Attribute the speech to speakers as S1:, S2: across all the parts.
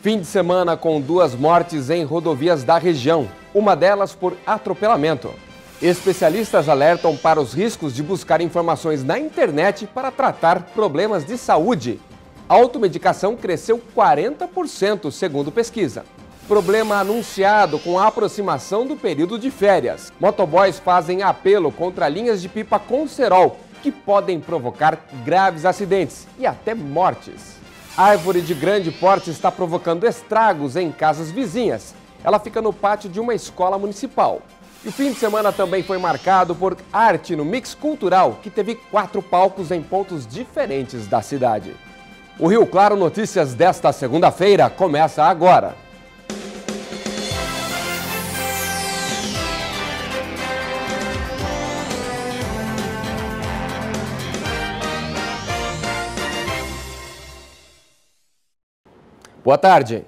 S1: Fim de semana com 2 mortes em rodovias da região, uma delas por atropelamento. Especialistas alertam para os riscos de buscar informações na internet para tratar problemas de saúde. A automedicação cresceu 40%, segundo pesquisa. Problema anunciado com a aproximação do período de férias. Motoboys fazem apelo contra linhas de pipa com cerol, que podem provocar graves acidentes e até mortes. Árvore de grande porte está provocando estragos em casas vizinhas. Ela fica no pátio de uma escola municipal. E o fim de semana também foi marcado por arte no Mix Cultural, que teve 4 palcos em pontos diferentes da cidade. O Rio Claro Notícias desta segunda-feira começa agora. Boa tarde.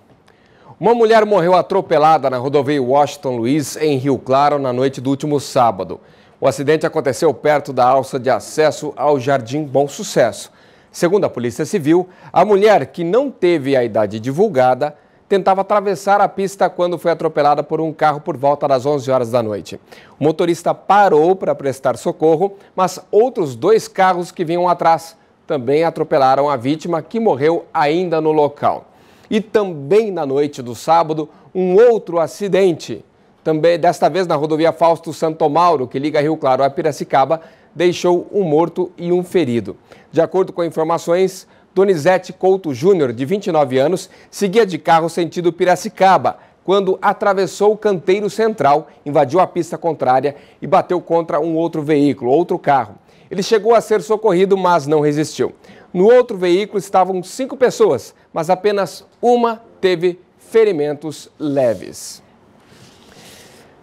S1: Uma mulher morreu atropelada na rodovia Washington Luiz, em Rio Claro, na noite do último sábado. O acidente aconteceu perto da alça de acesso ao Jardim Bom Sucesso. Segundo a Polícia Civil, a mulher, que não teve a idade divulgada, tentava atravessar a pista quando foi atropelada por um carro por volta das 11 horas da noite. O motorista parou para prestar socorro, mas outros 2 carros que vinham atrás também atropelaram a vítima, que morreu ainda no local. E também na noite do sábado, um outro acidente, também desta vez na rodovia Fausto Santo Mauro, que liga Rio Claro a Piracicaba, deixou um morto e um ferido. De acordo com informações, Donizete Couto Júnior, de 29 anos, seguia de carro sentido Piracicaba, quando atravessou o canteiro central, invadiu a pista contrária e bateu contra um outro veículo, outro carro. Ele chegou a ser socorrido, mas não resistiu. No outro veículo estavam 5 pessoas, mas apenas uma teve ferimentos leves.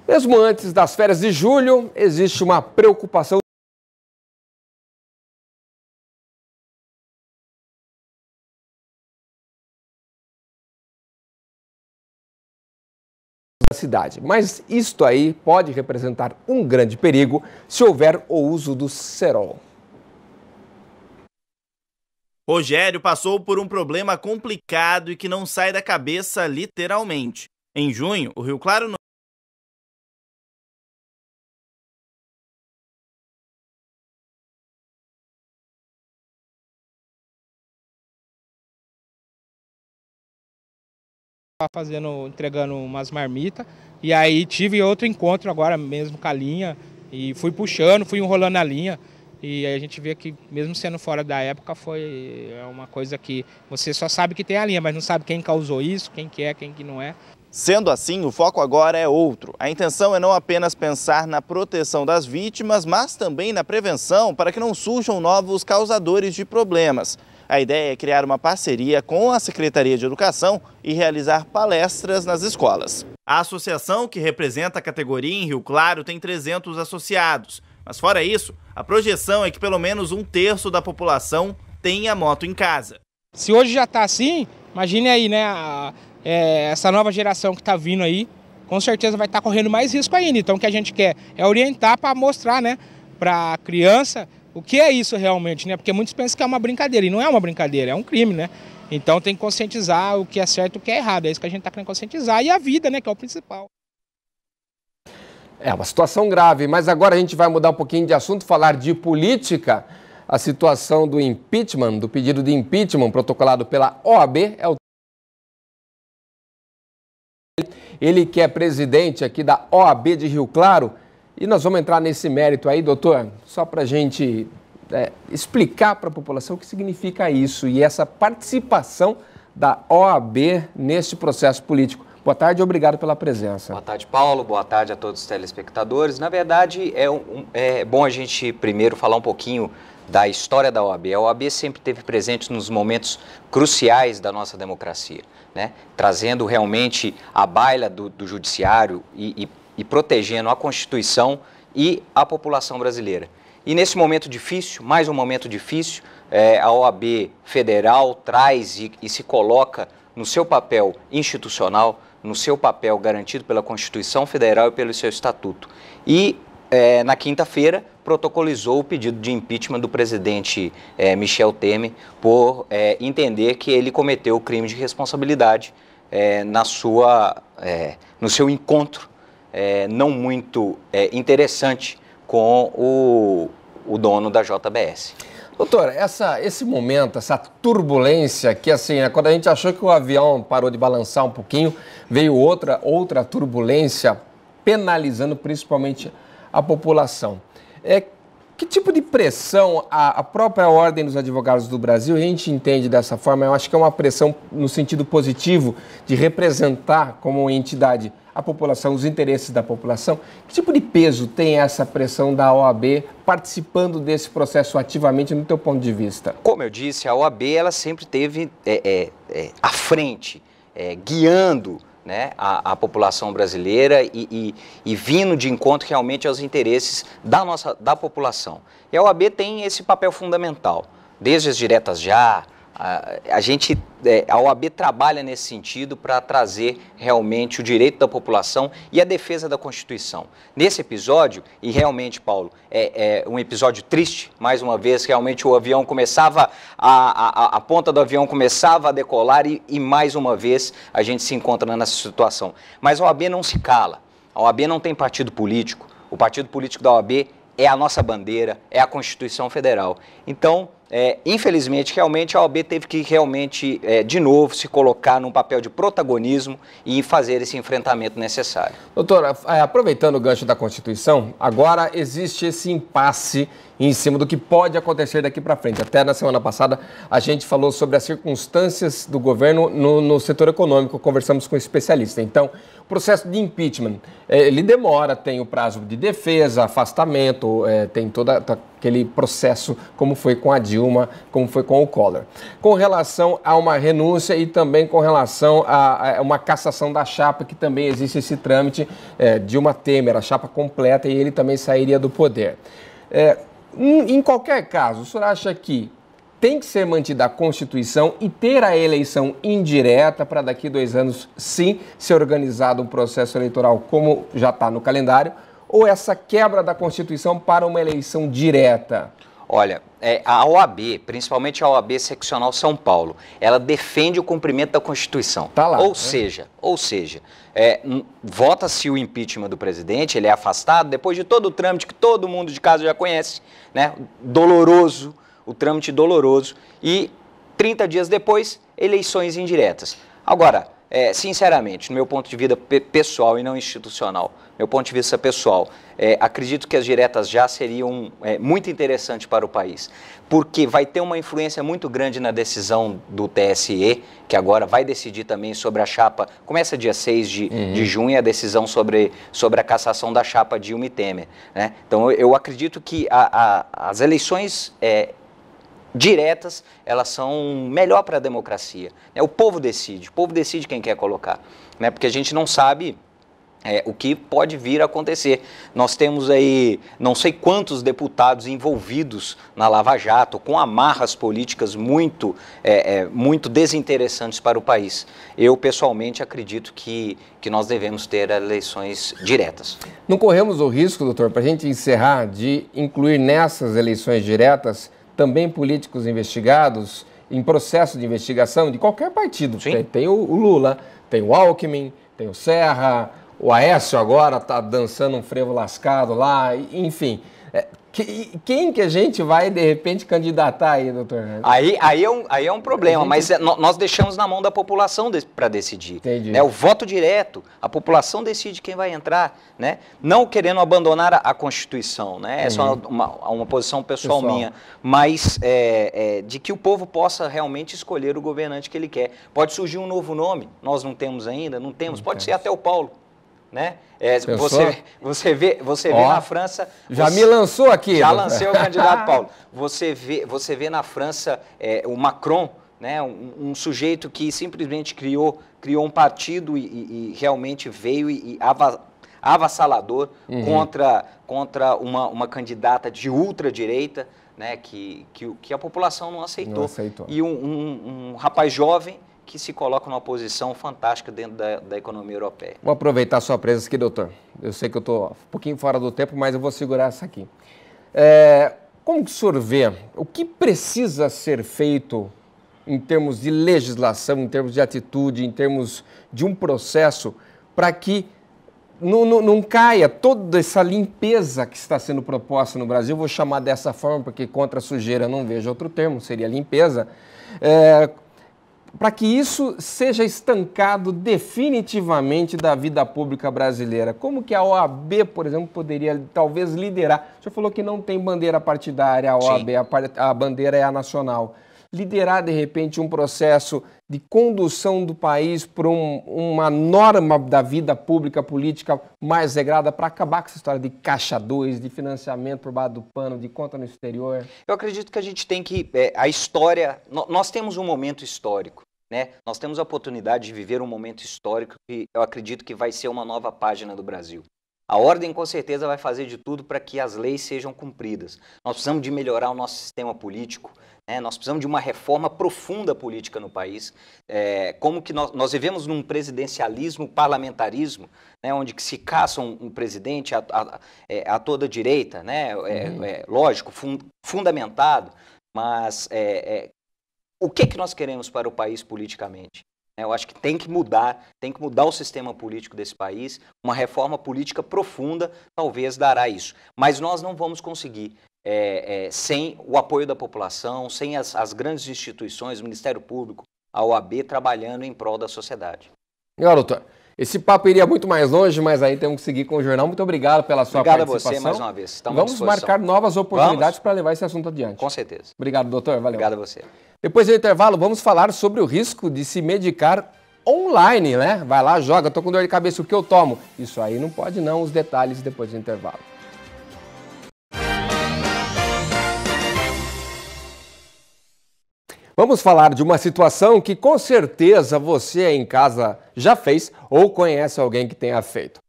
S1: Mesmo antes das férias de julho, existe uma preocupação da cidade. Mas isto aí pode representar um grande perigo se houver o uso do cerol.
S2: Rogério passou por um problema complicado e que não sai da cabeça literalmente. Em junho, o Rio Claro
S3: entregando umas marmitas, e aí tive outro encontro agora mesmo com a linha, e fui puxando, fui enrolando a linha, e aí a gente vê que mesmo sendo fora da época foi uma coisa que você só sabe que tem a linha, mas não sabe quem causou isso, quem que é, quem que não é.
S2: Sendo assim, o foco agora é outro. A intenção é não apenas pensar na proteção das vítimas, mas também na prevenção para que não surjam novos causadores de problemas. A ideia é criar uma parceria com a Secretaria de Educação e realizar palestras nas escolas. A associação, que representa a categoria em Rio Claro, tem 300 associados. Mas fora isso, a projeção é que pelo menos 1/3 da população tenha moto em casa.
S3: Se hoje já está assim, imagine aí, né, essa nova geração que está vindo aí, com certeza vai estar correndo mais risco ainda. Então o que a gente quer é orientar para mostrar, né, para a criança o que é isso realmente, né? Porque muitos pensam que é uma brincadeira, e não é uma brincadeira, é um crime, né? Então tem que conscientizar o que é certo e o que é errado, é isso que a gente está querendo conscientizar, e a vida, né, que é o principal.
S1: É uma situação grave, mas agora a gente vai mudar um pouquinho de assunto, falar de política. A situação do impeachment, do pedido de impeachment protocolado pela OAB, ele que é presidente aqui da OAB de Rio Claro. E nós vamos entrar nesse mérito aí, doutor, só para a gente explicar para a população o que significa isso e essa participação da OAB neste processo político. Boa tarde e obrigado pela presença.
S4: Boa tarde, Paulo. Boa tarde a todos os telespectadores. Na verdade, é bom a gente primeiro falar um pouquinho da história da OAB. A OAB sempre esteve presente nos momentos cruciais da nossa democracia, né? Trazendo realmente a baila do judiciário e protegendo a Constituição e a população brasileira. E nesse momento difícil, mais um momento difícil, a OAB Federal traz e se coloca no seu papel institucional, no seu papel garantido pela Constituição Federal e pelo seu Estatuto. E na quinta-feira protocolizou o pedido de impeachment do presidente Michel Temer por entender que ele cometeu o crime de responsabilidade no seu encontro não muito interessante com o dono da JBS.
S1: Doutor, esse momento, essa turbulência que assim, quando a gente achou que o avião parou de balançar um pouquinho, veio outra turbulência penalizando principalmente a população. Que tipo de pressão a própria Ordem dos Advogados do Brasil, a gente entende dessa forma, eu acho que é uma pressão no sentido positivo de representar como entidade a população, os interesses da população. Que tipo de peso tem essa pressão da OAB participando desse processo ativamente no teu ponto de vista?
S4: Como eu disse, a OAB ela sempre esteve à frente, guiando, né, a população brasileira e vindo de encontro realmente aos interesses da população. E a OAB tem esse papel fundamental, desde as diretas já. A OAB trabalha nesse sentido para trazer realmente o direito da população e a defesa da Constituição. Nesse episódio, e realmente, Paulo, é um episódio triste, mais uma vez, realmente o avião começava, a ponta do avião começava a decolar e mais uma vez a gente se encontra nessa situação. Mas a OAB não se cala, a OAB não tem partido político, o partido político da OAB é a nossa bandeira, é a Constituição Federal. Então, infelizmente, realmente a OAB teve que realmente, de novo, se colocar num papel de protagonismo e fazer esse enfrentamento necessário.
S1: Doutora, aproveitando o gancho da Constituição, agora existe esse impasse em cima do que pode acontecer daqui para frente. Até na semana passada a gente falou sobre as circunstâncias do governo no setor econômico, conversamos com especialistas. Então, o processo de impeachment, ele demora, tem o prazo de defesa, afastamento, tem todo aquele processo como foi com a Dilma, como foi com o Collor. Com relação a uma renúncia e também com relação a uma cassação da chapa, que também existe esse trâmite, Dilma Temer, a chapa completa, e ele também sairia do poder. Em qualquer caso, o senhor acha que tem que ser mantida a Constituição e ter a eleição indireta para daqui 2 anos, sim, ser organizado um processo eleitoral como já está no calendário, ou essa quebra da Constituição para uma eleição direta?
S4: Olha, a OAB, principalmente a OAB Seccional São Paulo, ela defende o cumprimento da Constituição.
S1: Tá lá,
S4: ou seja, vota-se o impeachment do presidente, ele é afastado, depois de todo o trâmite que todo mundo de casa já conhece, né? Doloroso, o trâmite doloroso, e 30 dias depois, eleições indiretas. Agora, sinceramente, no meu ponto de vista pessoal e não institucional, meu ponto de vista pessoal, acredito que as diretas já seriam muito interessantes para o país, porque vai ter uma influência muito grande na decisão do TSE, que agora vai decidir também sobre a chapa, começa dia 6 de junho, a decisão sobre a cassação da chapa Dilma e Temer, né? Então, eu acredito que as eleições diretas, elas são melhor para a democracia. O povo decide quem quer colocar, né? Porque a gente não sabe o que pode vir a acontecer. Nós temos aí não sei quantos deputados envolvidos na Lava Jato, com amarras políticas muito desinteressantes para o país. Eu, pessoalmente, acredito que nós devemos ter eleições diretas.
S1: Não corremos o risco, doutor, para a gente encerrar, de incluir nessas eleições diretas também políticos investigados em processo de investigação de qualquer partido? Tem o Lula, tem o Alckmin, tem o Serra, o Aécio agora está dançando um frevo lascado lá, enfim. Quem que a gente vai, de repente, candidatar aí, doutor?
S4: Aí é um problema, mas nós deixamos na mão da população para decidir.
S1: Entendi.
S4: Né? O voto direto, a população decide quem vai entrar, né? Não querendo abandonar a Constituição, né? Essa é uma posição pessoal minha, mas de que o povo possa realmente escolher o governante que ele quer. Pode surgir um novo nome, nós não temos ainda, pode ser até o Paulo. Né? Você vê na França...
S1: Me lançou aqui.
S4: Já lancei o candidato Paulo. Você vê na França o Macron, né? Um sujeito que simplesmente criou um partido e realmente veio avassalador contra uma candidata de ultradireita, né? que a população não aceitou. E um rapaz jovem que se coloca numa posição fantástica dentro da economia europeia.
S1: Vou aproveitar a sua presença aqui, doutor. Eu sei que eu estou um pouquinho fora do tempo, mas eu vou segurar essa aqui. Como que o senhor vê? O que precisa ser feito em termos de legislação, em termos de atitude, em termos de um processo, para que não caia toda essa limpeza que está sendo proposta no Brasil? Vou chamar dessa forma, porque contra a sujeira não vejo outro termo, seria limpeza. Para que isso seja estancado definitivamente da vida pública brasileira. Como que a OAB, por exemplo, poderia talvez liderar? O senhor falou que não tem bandeira partidária, a OAB, a bandeira é a nacional. Liderar, de repente, um processo de condução do país por uma norma da vida pública política mais regrada para acabar com essa história de caixa 2, de financiamento por baixo do pano, de conta no exterior?
S4: Eu acredito que a gente tem que... a história... Nós temos um momento histórico, né? Nós temos a oportunidade de viver um momento histórico que eu acredito que vai ser uma nova página do Brasil. A ordem, com certeza, vai fazer de tudo para que as leis sejam cumpridas. Nós precisamos de melhorar o nosso sistema político, né? Nós precisamos de uma reforma profunda política no país. Como que nós vivemos num presidencialismo, parlamentarismo, né? Onde que se caça um presidente a toda direita, né? Lógico, fundamentado, mas o que nós queremos para o país politicamente? Eu acho que tem que mudar o sistema político desse país. Uma reforma política profunda talvez dará isso. Mas nós não vamos conseguir sem o apoio da população, sem as grandes instituições, o Ministério Público, a OAB, trabalhando em prol da sociedade.
S1: Legal, doutor. Esse papo iria muito mais longe, mas aí temos que seguir com o jornal. Muito obrigado pela sua participação.
S4: Obrigado a você mais uma vez.
S1: Vamos marcar novas oportunidades para levar esse assunto adiante.
S4: Com certeza.
S1: Obrigado, doutor. Valeu.
S4: Obrigado a você.
S1: Depois do intervalo, vamos falar sobre o risco de se medicar online, né? Vai lá, joga, tô com dor de cabeça, o que eu tomo? Isso aí não pode não, os detalhes depois do intervalo. Vamos falar de uma situação que com certeza você aí em casa já fez ou conhece alguém que tenha feito.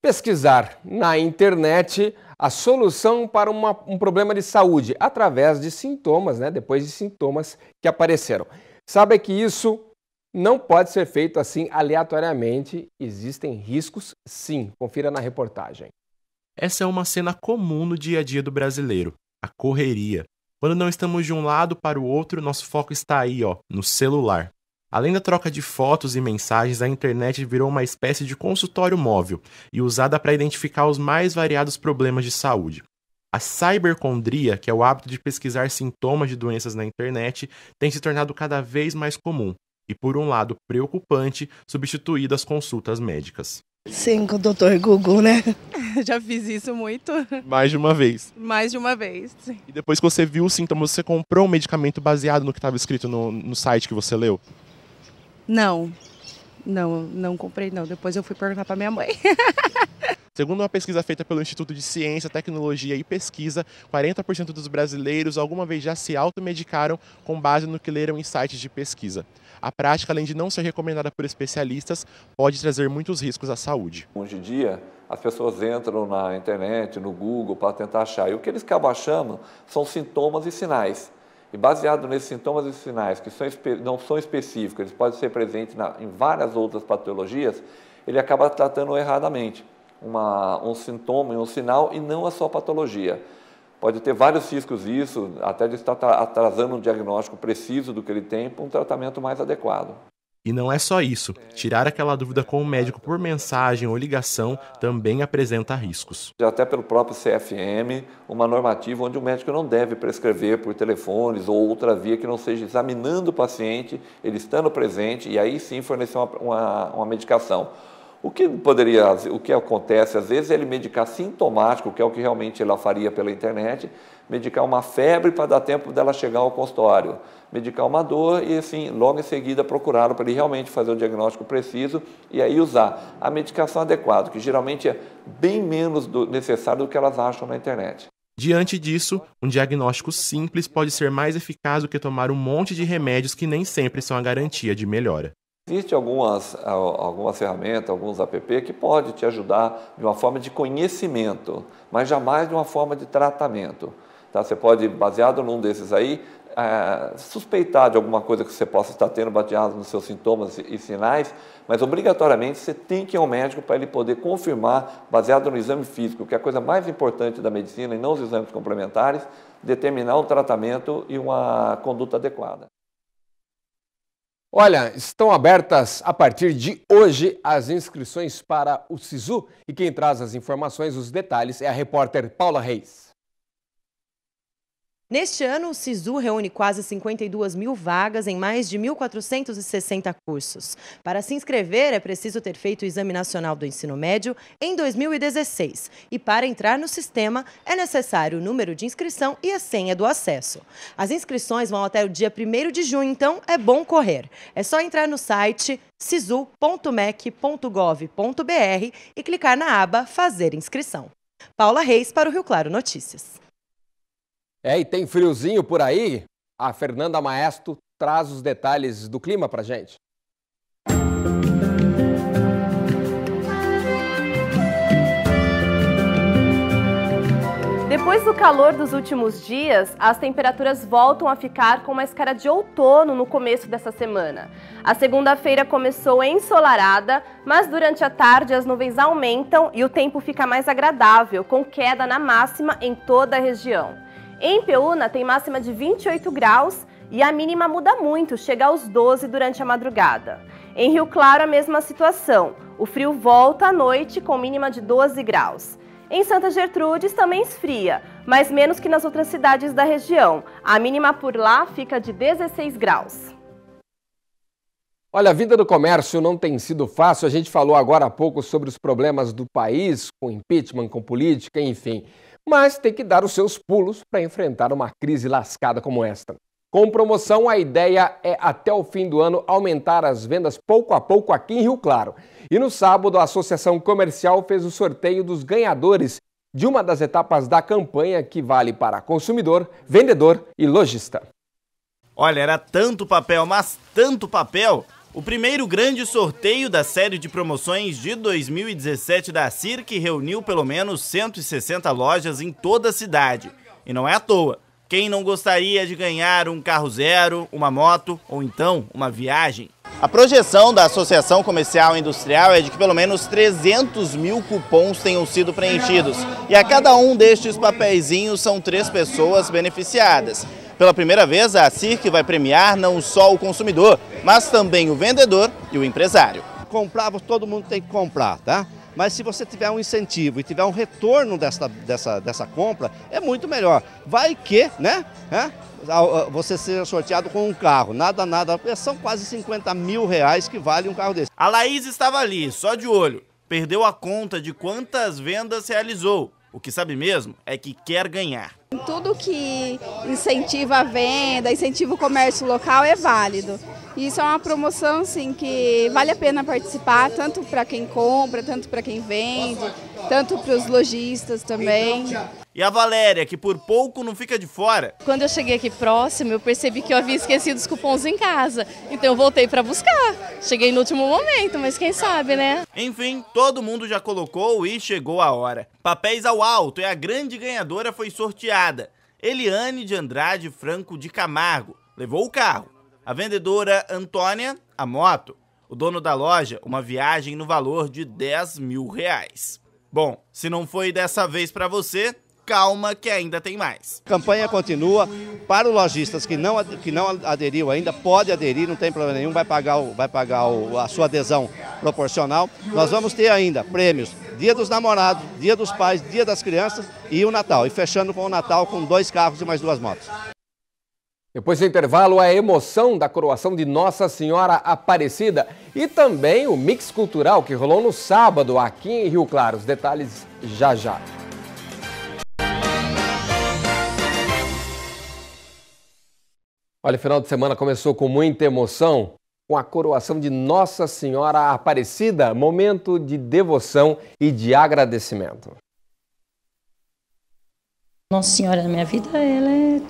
S1: Pesquisar na internet a solução para um problema de saúde através de sintomas, né? Depois de sintomas que apareceram. Sabe que isso não pode ser feito assim aleatoriamente, existem riscos sim. Confira na reportagem.
S5: Essa é uma cena comum no dia a dia do brasileiro, a correria. Quando não estamos de um lado para o outro, nosso foco está aí, no celular. Além da troca de fotos e mensagens, a internet virou uma espécie de consultório móvel e usada para identificar os mais variados problemas de saúde. A cibercondria, que é o hábito de pesquisar sintomas de doenças na internet, tem se tornado cada vez mais comum e, por um lado preocupante, substituído as consultas médicas.
S6: Sim, com o Dr. Google, né?
S7: Já fiz isso muito.
S5: Mais de uma vez.
S7: Mais de uma vez, sim.
S5: E depois que você viu os sintomas, você comprou um medicamento baseado no que estava escrito no site que você leu?
S7: Não comprei não. Depois eu fui perguntar para minha mãe.
S5: Segundo uma pesquisa feita pelo Instituto de Ciência, Tecnologia e Pesquisa, 40% dos brasileiros alguma vez já se automedicaram com base no que leram em sites de pesquisa. A prática, além de não ser recomendada por especialistas, pode trazer muitos riscos à saúde.
S8: Hoje em dia, as pessoas entram na internet, no Google, para tentar achar. E o que eles acabam achando são sintomas e sinais. E baseado nesses sintomas e sinais, que não são específicos, eles podem ser presentes em várias outras patologias, ele acaba tratando erradamente um sintoma e um sinal e não a sua patologia. Pode ter vários riscos isso, até de estar atrasando um diagnóstico preciso do que ele tem para um tratamento mais adequado.
S5: E não é só isso. Tirar aquela dúvida com o médico por mensagem ou ligação também apresenta riscos.
S8: Até pelo próprio CFM, uma normativa onde o médico não deve prescrever por telefones ou outra via que não seja examinando o paciente, ele estando presente e aí sim fornecer uma medicação. O que acontece às vezes é ele medicar sintomático, que é o que realmente ela faria pela internet, medicar uma febre para dar tempo dela chegar ao consultório, medicar uma dor e assim, logo em seguida procurá-lo para ele realmente fazer o diagnóstico preciso e aí usar a medicação adequada, que geralmente é bem menos necessário do que elas acham na internet.
S5: Diante disso, um diagnóstico simples pode ser mais eficaz do que tomar um monte de remédios que nem sempre são a garantia de melhora.
S8: Existem algumas ferramentas, alguns app que podem te ajudar de uma forma de conhecimento, mas jamais de uma forma de tratamento. Tá? Você pode, baseado num desses aí, suspeitar de alguma coisa que você possa estar tendo baseado nos seus sintomas e sinais, mas obrigatoriamente você tem que ir ao médico para ele poder confirmar, baseado no exame físico, que é a coisa mais importante da medicina e não os exames complementares, determinar um tratamento e uma conduta adequada.
S1: Olha, estão abertas a partir de hoje as inscrições para o SISU e quem traz as informações, os detalhes, é a repórter Paula Reis.
S9: Neste ano, o SISU reúne quase 52 mil vagas em mais de 1.460 cursos. Para se inscrever, é preciso ter feito o Exame Nacional do Ensino Médio em 2016. E para entrar no sistema, é necessário o número de inscrição e a senha do acesso. As inscrições vão até o dia 1º de junho, então é bom correr. É só entrar no site sisu.mec.gov.br e clicar na aba Fazer Inscrição. Paula Reis para o Rio Claro Notícias.
S1: E tem friozinho por aí? A Fernanda Maestro traz os detalhes do clima pra gente.
S10: Depois do calor dos últimos dias, as temperaturas voltam a ficar com uma cara de outono no começo dessa semana. A segunda-feira começou ensolarada, mas durante a tarde as nuvens aumentam e o tempo fica mais agradável, com queda na máxima em toda a região. Em Peúna tem máxima de 28 graus e a mínima muda muito, chega aos 12 durante a madrugada. Em Rio Claro a mesma situação, o frio volta à noite com mínima de 12 graus. Em Santa Gertrudes também esfria, mas menos que nas outras cidades da região. A mínima por lá fica de 16 graus.
S1: Olha, a vida do comércio não tem sido fácil. A gente falou agora há pouco sobre os problemas do país, com impeachment, com política, enfim. Mas tem que dar os seus pulos para enfrentar uma crise lascada como esta. Com promoção, a ideia é, até o fim do ano, aumentar as vendas pouco a pouco aqui em Rio Claro. E no sábado, a Associação Comercial fez o sorteio dos ganhadores de uma das etapas da campanha que vale para consumidor, vendedor e lojista.
S2: Olha, era tanto papel, mas tanto papel. O primeiro grande sorteio da série de promoções de 2017 da CIRC reuniu pelo menos 160 lojas em toda a cidade. E não é à toa. Quem não gostaria de ganhar um carro zero, uma moto ou então uma viagem? A projeção da Associação Comercial e Industrial é de que pelo menos 300 mil cupons tenham sido preenchidos. E a cada um destes papeizinhos são 3 pessoas beneficiadas. Pela primeira vez, a CIRC vai premiar não só o consumidor, mas também o vendedor e o empresário.
S11: Comprar, todo mundo tem que comprar, tá? Mas se você tiver um incentivo e tiver um retorno dessa compra, é muito melhor. Vai que, né? Você seja sorteado com um carro, nada, são quase 50 mil reais que vale um carro desse.
S2: A Laís estava ali, só de olho, perdeu a conta de quantas vendas realizou. O que sabe mesmo é que quer ganhar.
S12: Tudo que incentiva a venda, incentiva o comércio local é válido. Isso é uma promoção assim, que vale a pena participar, tanto para quem compra, tanto para quem vende, tanto para os lojistas também.
S2: E a Valéria, que por pouco não fica de fora.
S13: Quando eu cheguei aqui próximo, eu percebi que eu havia esquecido os cupons em casa. Então eu voltei para buscar. Cheguei no último momento, mas quem sabe, né?
S2: Enfim, todo mundo já colocou e chegou a hora. Papéis ao alto e a grande ganhadora foi sorteada. Eliane de Andrade Franco de Camargo levou o carro. A vendedora Antônia, a moto. O dono da loja, uma viagem no valor de 10 mil reais. Bom, se não foi dessa vez para você, calma que ainda tem mais.
S11: A campanha continua. Para os lojistas que não aderiu ainda, pode aderir, não tem problema nenhum, vai pagar a sua adesão proporcional. Nós vamos ter ainda prêmios Dia dos Namorados, Dia dos Pais, Dia das Crianças e o Natal. E fechando com o Natal com 2 carros e mais 2 motos.
S1: Depois do intervalo, a emoção da coroação de Nossa Senhora Aparecida e também o mix cultural que rolou no sábado aqui em Rio Claro. Os detalhes já já. Olha, o final de semana começou com muita emoção, com a coroação de Nossa Senhora Aparecida, momento de devoção e de agradecimento.
S14: Nossa Senhora na minha vida, ela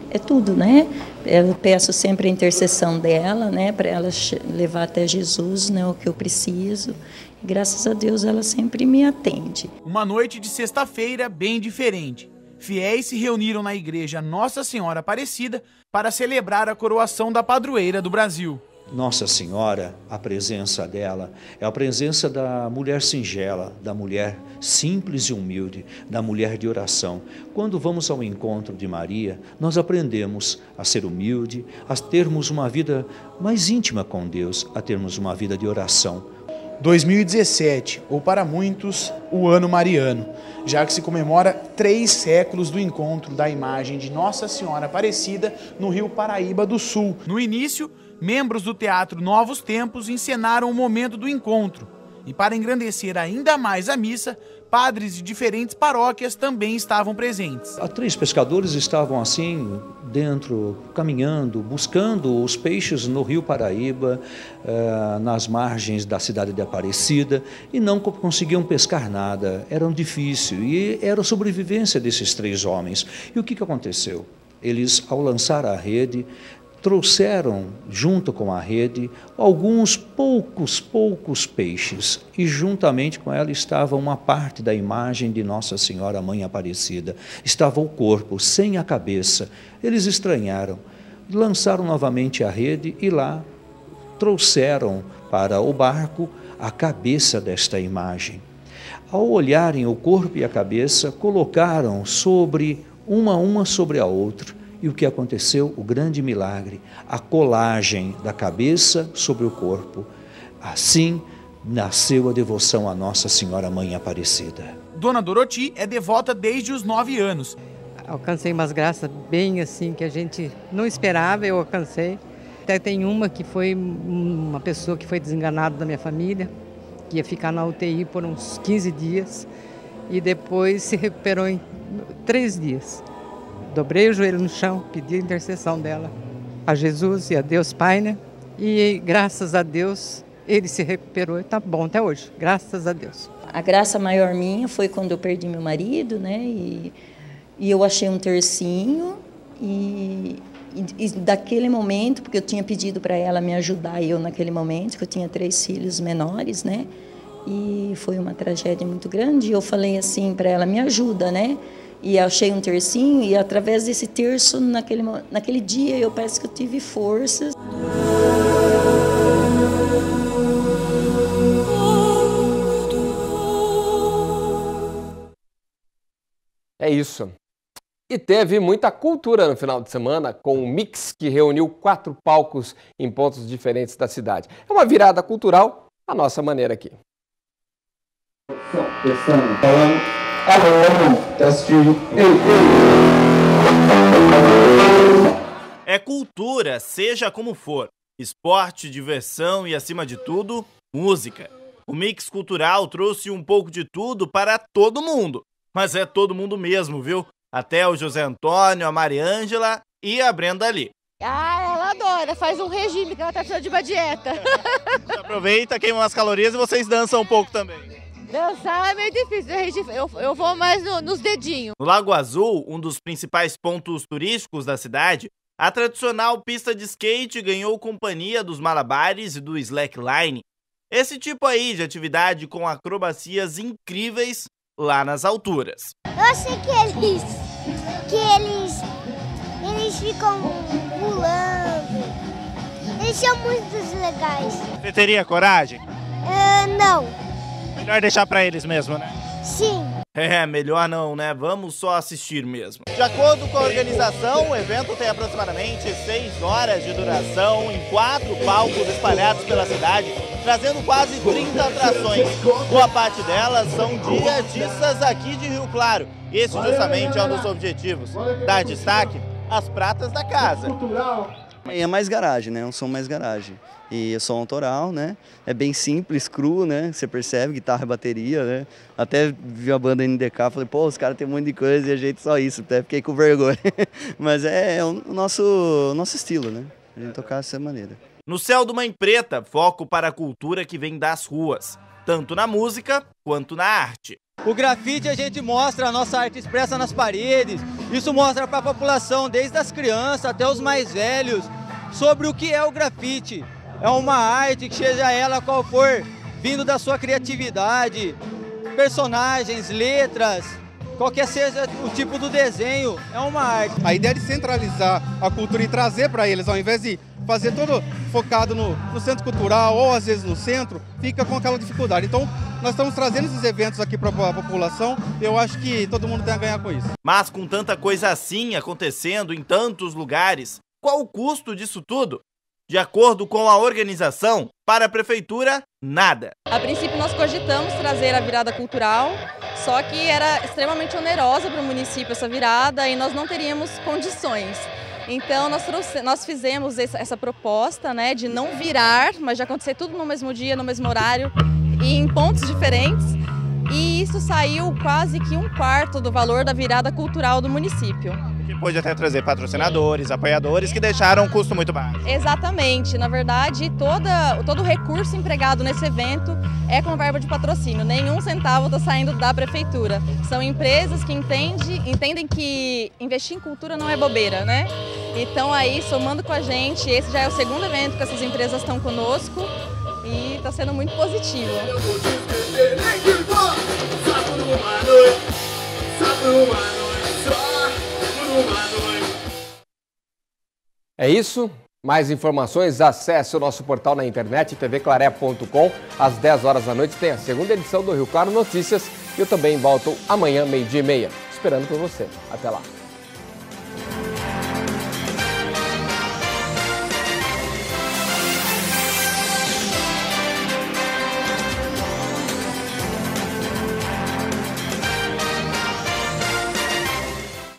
S14: é tudo, né? Eu peço sempre a intercessão dela, né? Para ela levar até Jesus, né? O que eu preciso. E graças a Deus ela sempre me atende.
S15: Uma noite de sexta-feira bem diferente. Fiéis se reuniram na igreja Nossa Senhora Aparecida para celebrar a coroação da padroeira do Brasil.
S16: Nossa Senhora, a presença dela, é a presença da mulher singela, da mulher simples e humilde, da mulher de oração. Quando vamos ao encontro de Maria, nós aprendemos a ser humilde, a termos uma vida mais íntima com Deus, a termos uma vida de oração.
S15: 2017, ou para muitos, o Ano Mariano, já que se comemora 3 séculos do encontro da imagem de Nossa Senhora Aparecida no Rio Paraíba do Sul. No início, membros do Teatro Novos Tempos encenaram o momento do encontro. E para engrandecer ainda mais a missa, padres de diferentes paróquias também estavam presentes.
S16: 3 pescadores estavam assim, dentro, caminhando, buscando os peixes no Rio Paraíba, nas margens da cidade de Aparecida, e não conseguiam pescar nada, era difícil, e era a sobrevivência desses 3 homens. E o que aconteceu? Eles, ao lançar a rede, trouxeram, junto com a rede, alguns poucos peixes, e juntamente com ela estava uma parte da imagem de Nossa Senhora Mãe Aparecida. Estava o corpo, sem a cabeça. Eles estranharam, lançaram novamente a rede e lá trouxeram para o barco a cabeça desta imagem. Ao olharem o corpo e a cabeça, colocaram sobre uma sobre a outra. E o que aconteceu? O grande milagre, a colagem da cabeça sobre o corpo. Assim nasceu a devoção à Nossa Senhora Mãe Aparecida.
S15: Dona Doroti é devota desde os 9 anos.
S17: Alcancei umas graças bem assim que a gente não esperava, eu alcancei. Até tem uma que foi uma pessoa que foi desenganada da minha família, que ia ficar na UTI por uns 15 dias e depois se recuperou em 3 dias. Dobrei o joelho no chão, pedi a intercessão dela a Jesus e a Deus Pai, né? E graças a Deus ele se recuperou e está bom até hoje, graças a Deus.
S14: A graça maior minha foi quando eu perdi meu marido, né? E eu achei um tercinho e daquele momento, porque eu tinha pedido para ela me ajudar, eu naquele momento, que eu tinha 3 filhos menores, né? E foi uma tragédia muito grande. Eu falei assim para ela, me ajuda, né? E achei um tercinho, e através desse terço, naquele dia, eu parece que eu tive forças.
S1: É isso. E teve muita cultura no final de semana, com um mix que reuniu 4 palcos em pontos diferentes da cidade. É uma virada cultural, à nossa maneira aqui.
S2: É cultura, seja como for. Esporte, diversão e, acima de tudo, música. O mix cultural trouxe um pouco de tudo para todo mundo. Mas é todo mundo mesmo, viu? Até o José Antônio, a Mariângela e a Brenda ali.
S18: Ah, ela adora, faz um regime que ela tá precisando de uma dieta.
S2: Aproveita, queima umas calorias e vocês dançam um pouco também.
S18: Dançar é meio difícil, eu vou mais nos dedinhos.
S2: No Lago Azul, um dos principais pontos turísticos da cidade, a tradicional pista de skate ganhou companhia dos malabares e do slackline. Esse tipo aí de atividade com acrobacias incríveis lá nas alturas.
S19: Eu achei que eles ficam pulando. Eles são muito legais.
S2: Você teria coragem?
S19: Não.
S2: Melhor deixar pra eles mesmo, né?
S19: Sim.
S2: É, melhor não, né? Vamos só assistir mesmo. De acordo com a organização, o evento tem aproximadamente 6 horas de duração em 4 palcos espalhados pela cidade, trazendo quase 30 atrações. Boa parte delas são de artistas aqui de Rio Claro. Esse justamente é um dos objetivos, dar destaque às pratas da casa.
S20: É mais garagem, né? É um som mais garagem. E é som autoral, né? É bem simples, cru, né? Você percebe, guitarra e bateria, né? Até vi a banda NDK, falei, pô, os caras têm um monte de coisa e a gente só isso, até fiquei com vergonha. Mas é o nosso estilo, né? A gente tocar dessa maneira.
S2: No Céu do Mãe Preta, foco para a cultura que vem das ruas, tanto na música quanto na arte.
S21: O grafite a gente mostra a nossa arte expressa nas paredes, isso mostra para a população, desde as crianças até os mais velhos, sobre o que é o grafite. É uma arte que seja ela qual for, vindo da sua criatividade, personagens, letras, qualquer seja o tipo do desenho, é uma arte.
S3: A ideia de centralizar a cultura e trazer para eles, ao invés de fazer todo focado no centro cultural ou às vezes no centro, fica com aquela dificuldade. Então, nós estamos trazendo esses eventos aqui para a população, eu acho que todo mundo tem a ganhar com isso.
S2: Mas com tanta coisa assim acontecendo em tantos lugares, qual o custo disso tudo? De acordo com a organização, para a prefeitura, nada.
S22: A princípio nós cogitamos trazer a virada cultural, só que era extremamente onerosa para o município essa virada e nós não teríamos condições. Então nós fizemos essa proposta, né, de não virar, mas de acontecer tudo no mesmo dia, no mesmo horário e em pontos diferentes. E isso saiu quase que 1/4 do valor da virada cultural do município.
S2: Que pode até trazer patrocinadores, apoiadores que deixaram um custo muito baixo.
S22: Exatamente. Na verdade, todo o recurso empregado nesse evento é com verba de patrocínio. Nenhum centavo está saindo da prefeitura. São empresas que entendem que investir em cultura não é bobeira, né? Então aí, somando com a gente, esse já é o segundo evento que essas empresas estão conosco e está sendo muito positivo.
S1: É isso. Mais informações, acesse o nosso portal na internet, tvclaré.com. Às 10 horas da noite tem a segunda edição do Rio Claro Notícias. Eu também volto amanhã, 12:30. Esperando por você. Até lá.